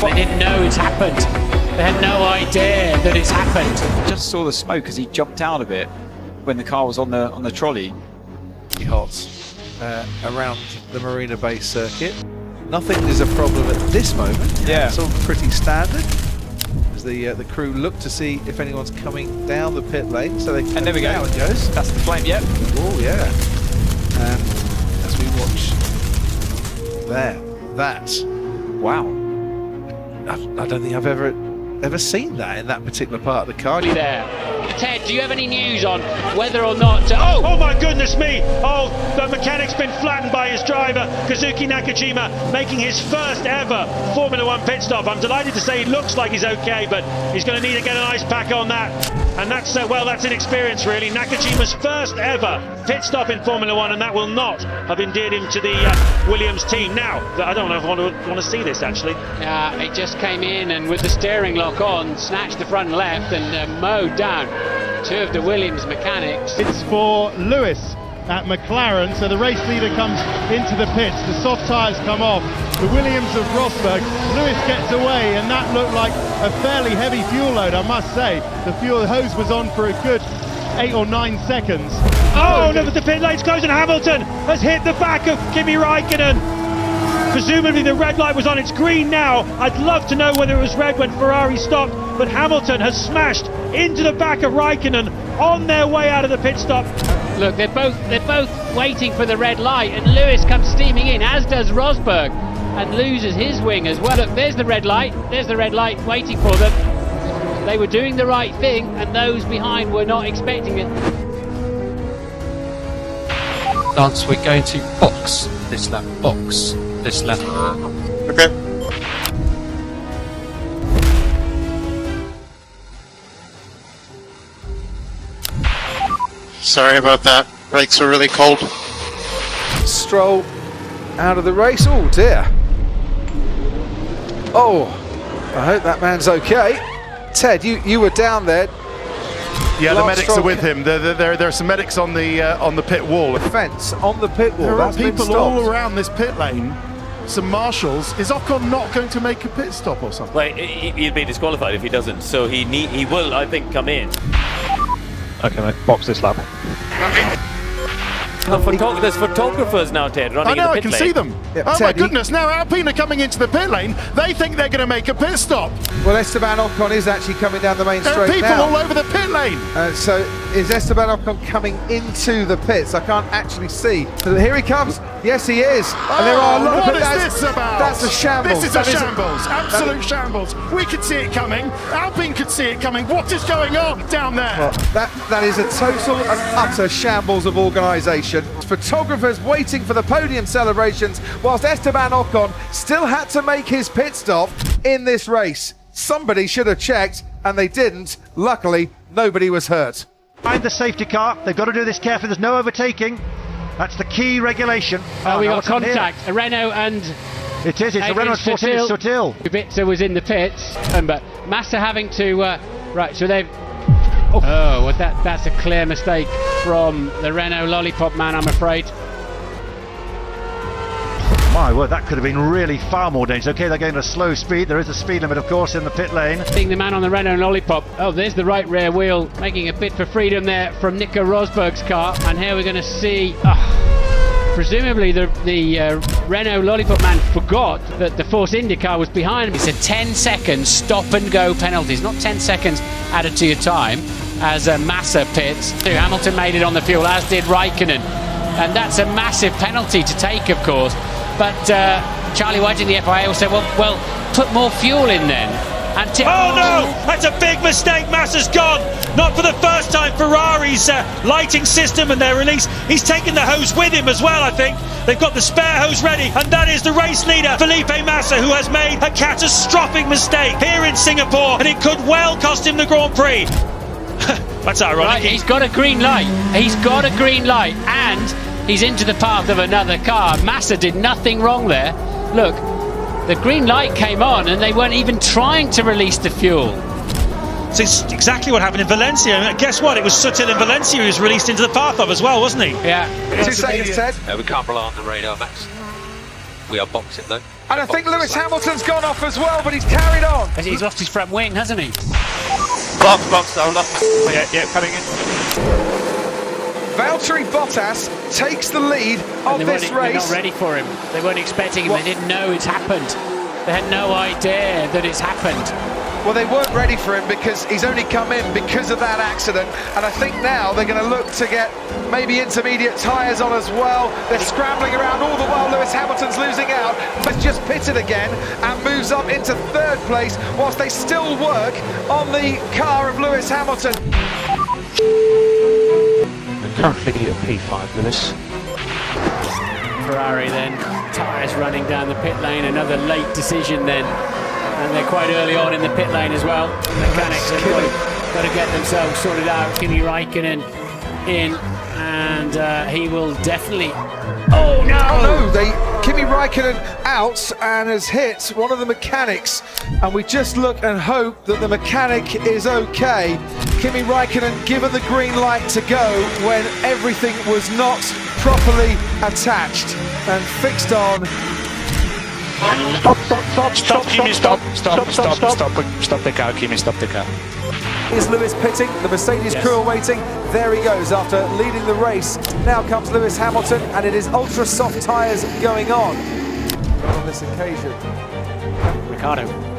They didn't know it's happened. They had no idea that it's happened. Just saw the smoke as he jumped out of it when the car was on the trolley. Hot around the Marina Bay circuit. Nothing is a problem at this moment. Yeah. It's all pretty standard. As the crew look to see if anyone's coming down the pit lane, so they And there we go. Now it goes. That's the flame. Yep. Oh yeah. And as we watch that. Wow. I don't think I've ever seen that in that particular part of the car. There. Ted, do you have any news on whether or not... Oh my goodness me! Oh, the mechanic's been flattened by his driver, Kazuki Nakajima, making his first ever Formula One pit stop. I'm delighted to say it looks like he's okay, but he's going to need to get an ice pack on that. And that's, well, that's inexperience really. Nakajima's first ever pit stop in Formula One, and that will not have endeared him to the Williams team. Now, I don't know if I want to see this actually. It just came in and with the steering lock on, snatched the front left and mowed down two of the Williams mechanics. It's for Lewis at McLaren, so the race leader comes into the pits, the soft tyres come off, the Williams of Rosberg, Lewis gets away, and that looked like a fairly heavy fuel load, I must say. The fuel hose was on for a good 8 or 9 seconds. Oh, no, but the pit lane's closed and Hamilton has hit the back of Kimi Raikkonen. Presumably the red light was on, it's green now. I'd love to know whether it was red when Ferrari stopped, but Hamilton has smashed into the back of Raikkonen on their way out of the pit stop. Look, they're both waiting for the red light, and Lewis comes steaming in, as does Rosberg, and loses his wing as well. Look, there's the red light waiting for them. They were doing the right thing, and those behind were not expecting it. Lance, we're going to box this lap. Box this lap. Okay. Sorry about that. Brakes are really cold. Stroll out of the race. Oh dear. Oh, I hope that man's okay. Ted, you were down there. Yeah, the Lance medics Stroll are with him. There are some medics on the pit wall. Fence on the pit wall. There are That's been people stopped. all around this pit lane. Some marshals. Is Ocon not going to make a pit stop or something? Well, he'll be disqualified if he doesn't, so he will, I think, come in. Okay, mate, box this lap. There's photographers now, Ted, running I know, in the I pit can lane. see them. Yeah, oh Ted, my goodness, now Alpine are coming into the pit lane. They think they're going to make a pit stop. Well, Esteban Ocon is actually coming down the main There straight are people now. all over the pit lane. So is Esteban Ocon coming into the pits? I can't actually see. So here he comes. Yes, he is. And there are a lot what of is this about? That's a shambles. This is a shambles. Absolute shambles. We could see it coming. Alpine could see it coming. What is going on down there? Well, that is a total and utter shambles of organisation. Photographers waiting for the podium celebrations, whilst Esteban Ocon still had to make his pit stop in this race. Somebody should have checked, and they didn't. Luckily, nobody was hurt. Behind the safety car, they've got to do this carefully, there's no overtaking. That's the key regulation. We got contact, a Renault and... It is, it's the Renault Sutil. Kubica was in the pits, but Massa having to... right, so they've... Oh, well, that's a clear mistake from the Renault Lollipop man, I'm afraid. My word, that could have been really far more dangerous. Okay, they're going at a slow speed. There is a speed limit, of course, in the pit lane. Seeing the man on the Renault Lollipop. Oh, there's the right rear wheel, making a bid for freedom there from Nico Rosberg's car. And here we're going to see... presumably the Renault Lollipop man forgot that the Force India car was behind him. It's a 10-second stop-and-go penalty. It's not 10 seconds added to your time as Massa pits. Hamilton made it on the fuel, as did Raikkonen. And that's a massive penalty to take, of course. But Charlie White in the FIA will say, well, put more fuel in then. And Oh no! That's a big mistake. Massa's gone. Not for the first time. Ferrari's lighting system and their release. He's taken the hose with him as well, I think. They've got the spare hose ready, and that is the race leader, Felipe Massa, who has made a catastrophic mistake here in Singapore, and it could well cost him the Grand Prix. That's ironic. Right, he's got a green light. He's got a green light, and he's into the path of another car. Massa did nothing wrong there. Look, the green light came on, and they weren't even trying to release the fuel. So it's exactly what happened in Valencia. And guess what? It was Sutil in Valencia who was released into the path of as well, wasn't he? Yeah. 2 seconds, Ted. We can't rely on the radar, Max. We are boxing though. And I think Lewis Hamilton's gone off as well, but he's carried on. He's lost his front wing, hasn't he? Box down. Yeah, coming in. Valtteri Bottas takes the lead of this They're race. not ready for him. They weren't expecting him. What? They didn't know it's happened. They had no idea that it's happened. Well, they weren't ready for him because he's only come in because of that accident. And I think now they're going to look to get maybe intermediate tyres on as well. They're scrambling around all the while Lewis Hamilton's losing out. But just pitted again and moves up into third place whilst they still work on the car of Lewis Hamilton. Currently at P5, Lewis. Ferrari then, tyres running down the pit lane, another late decision then. And they're quite early on in the pit lane as well. Mechanics have got to get themselves sorted out. Kimi Räikkönen in, and he will definitely... Oh no! Oh no, Kimi Räikkönen out and has hit one of the mechanics. And we just look and hope that the mechanic is okay. Kimi Räikkönen given the green light to go when everything was not properly attached and fixed on. Stop, Kimi, stop the car, Kimi, stop the car. Is Lewis pitting? The Mercedes crew are waiting. There he goes after leading the race. Now comes Lewis Hamilton, and it is ultra soft tyres going on this occasion.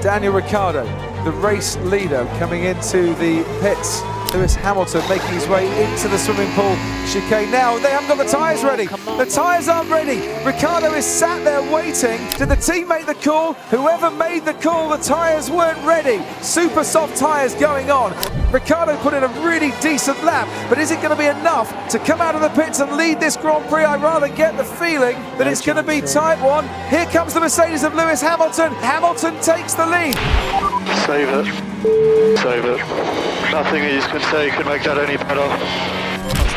Daniel Ricciardo, the race leader, coming into the pits. Lewis Hamilton making his way into the swimming pool chicane. Now they haven't got the tyres ready. The tyres aren't ready. Ricciardo is sat there waiting. Did the team make the call? Whoever made the call, the tyres weren't ready. Super soft tyres going on. Ricciardo put in a really decent lap, but is it going to be enough to come out of the pits and lead this Grand Prix? I rather get the feeling that it's going to be tight one. Here comes the Mercedes of Lewis Hamilton. Hamilton takes the lead. Save it. Nothing you can say can make that any better.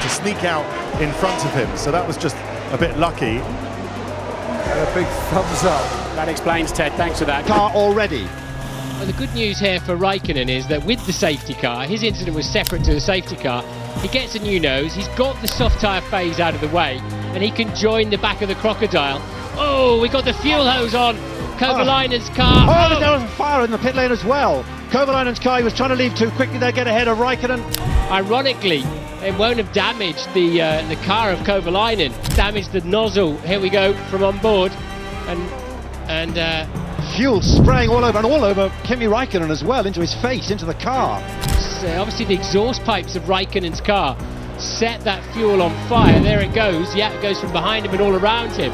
To sneak out in front of him, so that was just a bit lucky. And a big thumbs up. That explains, Ted. Thanks for that. Car already. Well, the good news here for Räikkönen is that with the safety car, his incident was separate to the safety car. He gets a new nose, he's got the soft tyre phase out of the way, and he can join the back of the crocodile. Oh, we got the fuel hose on. Kovalainen's car. Oh, there was a fire in the pit lane as well. Kovalainen's car, he was trying to leave too quickly. They get ahead of Räikkönen. Ironically, it won't have damaged the car of Kovalainen. Damaged the nozzle. Here we go from on board, and Fuel spraying all over Kimi Räikkönen as well, into his face, into the car. obviously the exhaust pipes of Räikkönen's car set that fuel on fire. There it goes. Yeah, it goes from behind him and all around him.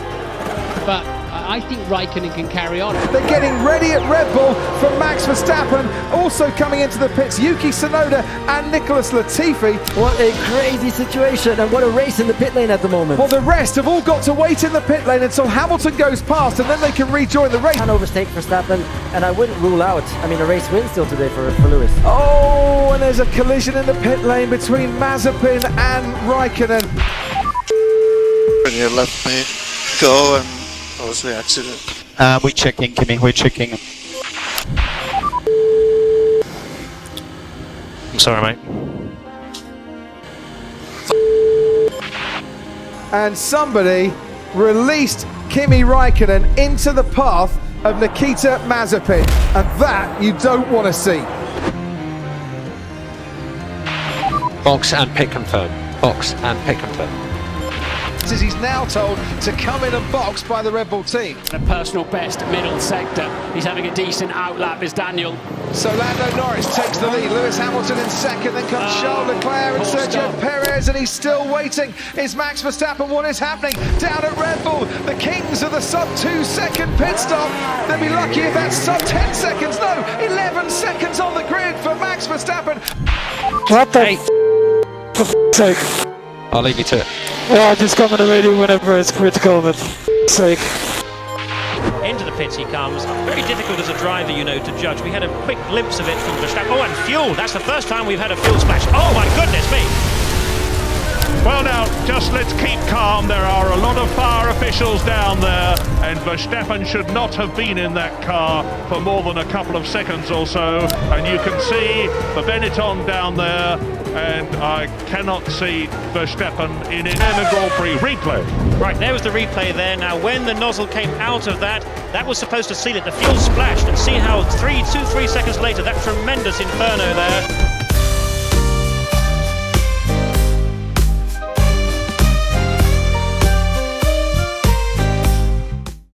But I think Räikkönen can carry on. They're getting ready at Red Bull for Max Verstappen. Also coming into the pits, Yuki Tsunoda and Nicholas Latifi. What a crazy situation, and what a race in the pit lane at the moment. Well, the rest have all got to wait in the pit lane until Hamilton goes past, and then they can rejoin the race. Can overtake Verstappen, and I wouldn't rule out, a race win still today for Lewis. Oh, and there's a collision in the pit lane between Mazepin and Räikkönen. When you let me go and what was the accident? We're checking, Kimi, we're checking. I'm sorry, mate. And somebody released Kimi Räikkönen into the path of Nikita Mazepin, and that you don't want to see. Box and pit confirm. Box and pit confirm. As he's now told to come in and box by the Red Bull team. A personal best middle sector. He's having a decent outlap as Daniel. So Lando Norris takes the lead. Lewis Hamilton in second. Then comes Charles Leclerc and Sergio Perez, and he's still waiting. Is Max Verstappen? What is happening down at Red Bull? The kings of the sub 2 second pit stop. They'll be lucky if that's sub 10 seconds. No, 11 seconds on the grid for Max Verstappen. What the sake? I'll leave you to it. Yeah, just come on the radio whenever it's critical, but sake. Into the pits he comes. Very difficult as a driver, to judge. We had a quick glimpse of it from Verstappen. Oh, and fuel. That's the first time we've had a fuel splash. Oh, my goodness me. Well, now, just let's keep calm. calm. There are a lot of fire officials down there, and Verstappen should not have been in that car for more than a couple of seconds or so. And you can see the Benetton down there, and I cannot see Verstappen in it. And a Grand Prix replay. Right, there was the replay there. Now, when the nozzle came out of that was supposed to seal it. The fuel splashed, and see how 3 seconds later, that tremendous inferno there.